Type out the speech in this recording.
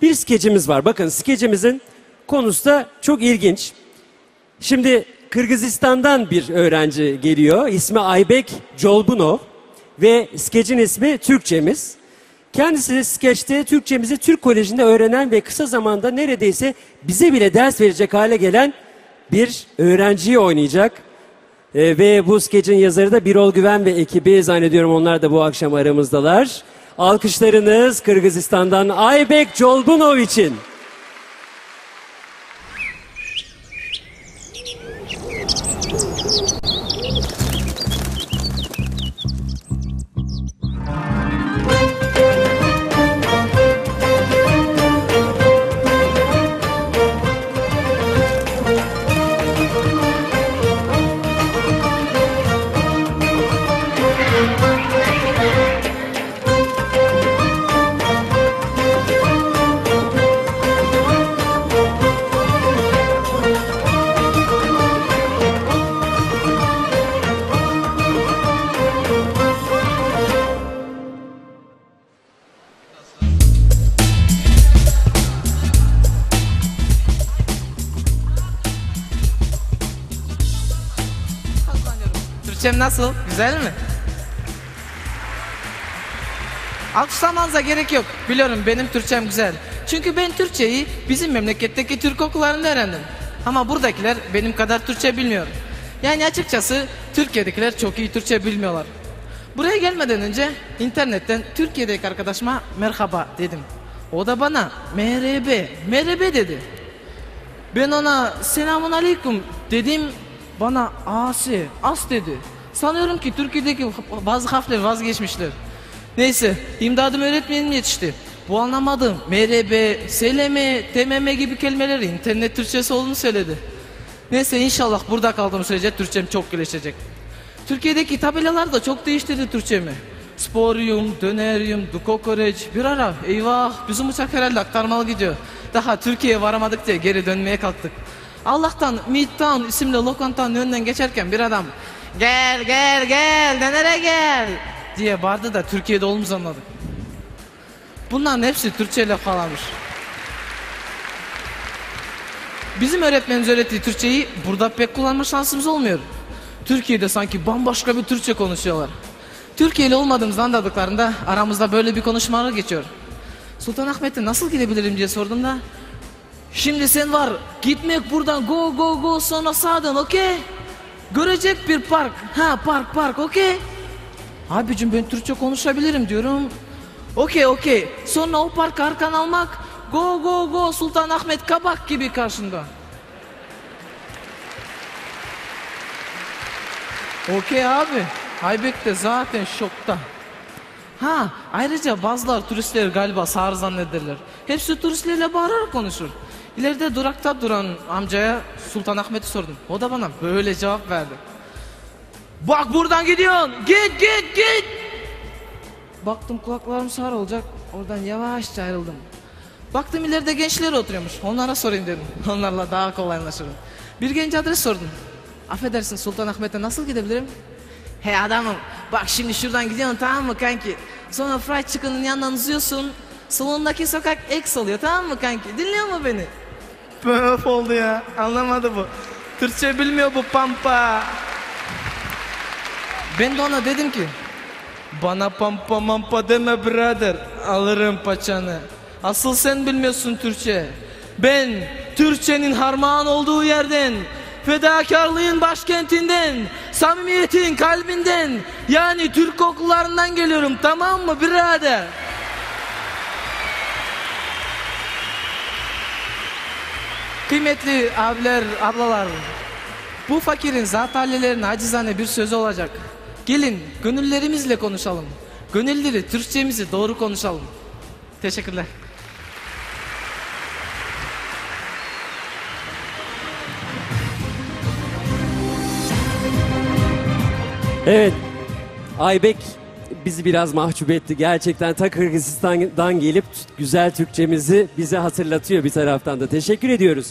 bir skecimiz var. Bakın skecimizin konusu da çok ilginç. Şimdi Kırgızistan'dan bir öğrenci geliyor. İsmi Aybek Jolbunov ve skecin ismi Türkçemiz. Kendisi skeçte Türkçemizi Türk Koleji'nde öğrenen ve kısa zamanda neredeyse bize bile ders verecek hale gelen bir öğrenciyi oynayacak. Ve bu skecin yazarı da Birol Güven ve ekibi, zannediyorum onlar da bu akşam aramızdalar. Alkışlarınız Kırgızistan'dan Aybek Jolbunov için. Türkçem nasıl? Güzel mi? Alkışlamanıza gerek yok. Biliyorum benim Türkçem güzel. Çünkü ben Türkçeyi bizim memleketteki Türk okullarında öğrendim. Ama buradakiler benim kadar Türkçe bilmiyor. Yani açıkçası Türkiye'dekiler çok iyi Türkçe bilmiyorlar. Buraya gelmeden önce internetten Türkiye'deki arkadaşıma merhaba dedim. O da bana merhaba dedi. Ben ona selamun aleyküm dedim. Bana as dedi. Sanıyorum ki Türkiye'deki bazı harfler vazgeçmişler. Neyse, imdadım öğretmenim yetişti. Bu anlamadığım merhaba, seleme, tememe gibi kelimeleri internet Türkçesi olduğunu söyledi. Neyse, inşallah burada kaldığım sürece Türkçem çok gelişecek. Türkiye'deki tabelalar da çok değiştirdi Türkçemi. Sporium, dönerium, dukokoreç, bir ara eyvah bizim uçak herhalde aktarmalı gidiyor. Daha Türkiye'ye varamadık diye geri dönmeye kalktık. Allah'tan Midtown isimli lokantanın önünden geçerken bir adam gel dönere gel diye bağırdı da Türkiye'de olduğumuzu anladık. Bunların hepsi Türkçeyle kalmış. Bizim öğretmenimiz öğrettiği Türkçeyi burada pek kullanma şansımız olmuyor. Türkiye'de sanki bambaşka bir Türkçe konuşuyorlar. Türkiye'li olmadığımızı anladıklarında aramızda böyle bir konuşmalar geçiyor. Sultanahmet'e nasıl gidebilirim diye sorduğumda şimdi sen var gitmek buradan go sonra sağdan okey. Görecek bir park. Ha park okey. Abicim ben Türkçe konuşabilirim diyorum. Okey. Sonra o parkı arkana almak go Sultanahmet kabak gibi karşında. Okey abi. Aybek de zaten şokta. Ha ayrıca bazılar turistler galiba sağır zannederler. Hepsi turistlerle bağırarak konuşur. İleride durakta duran amcaya Sultanahmet'i sordum. O da bana böyle cevap verdi. Bak buradan gidiyorsun. Git. Baktım kulaklarım sağır olacak. Oradan yavaşça ayrıldım. Baktım ileride gençler oturuyormuş. Onlara sorayım dedim. Onlarla daha kolay anlaşırım. Bir genç adres sordum. Affedersin Sultanahmet'e nasıl gidebilirim? Hey adamım bak şimdi şuradan gidiyorsun tamam mı kanki? Sonra fried chicken'ın yanından uzuyorsun. Solundaki sokak X oluyor tamam mı kanki? Dinliyor mu beni? Pöf oldu ya. Anlamadı bu. Türkçe bilmiyor bu pampa. Ben de ona dedim ki bana pampa mampa deme birader. Alırım paçanı. Asıl sen bilmiyorsun Türkçe. Ben Türkçenin harman olduğu yerden, fedakarlığın başkentinden, samimiyetin kalbinden, yani Türk okullarından geliyorum tamam mı birader? Kıymetli abiler, ablalar, bu fakirin zat hallelerine acizane bir sözü olacak. Gelin gönüllerimizle konuşalım. Gönülleri Türkçemizi doğru konuşalım. Teşekkürler. Evet, Aybek bizi biraz mahcup etti. Gerçekten ta Kırgızistan'dan gelip güzel Türkçemizi bize hatırlatıyor bir taraftan da. Teşekkür ediyoruz.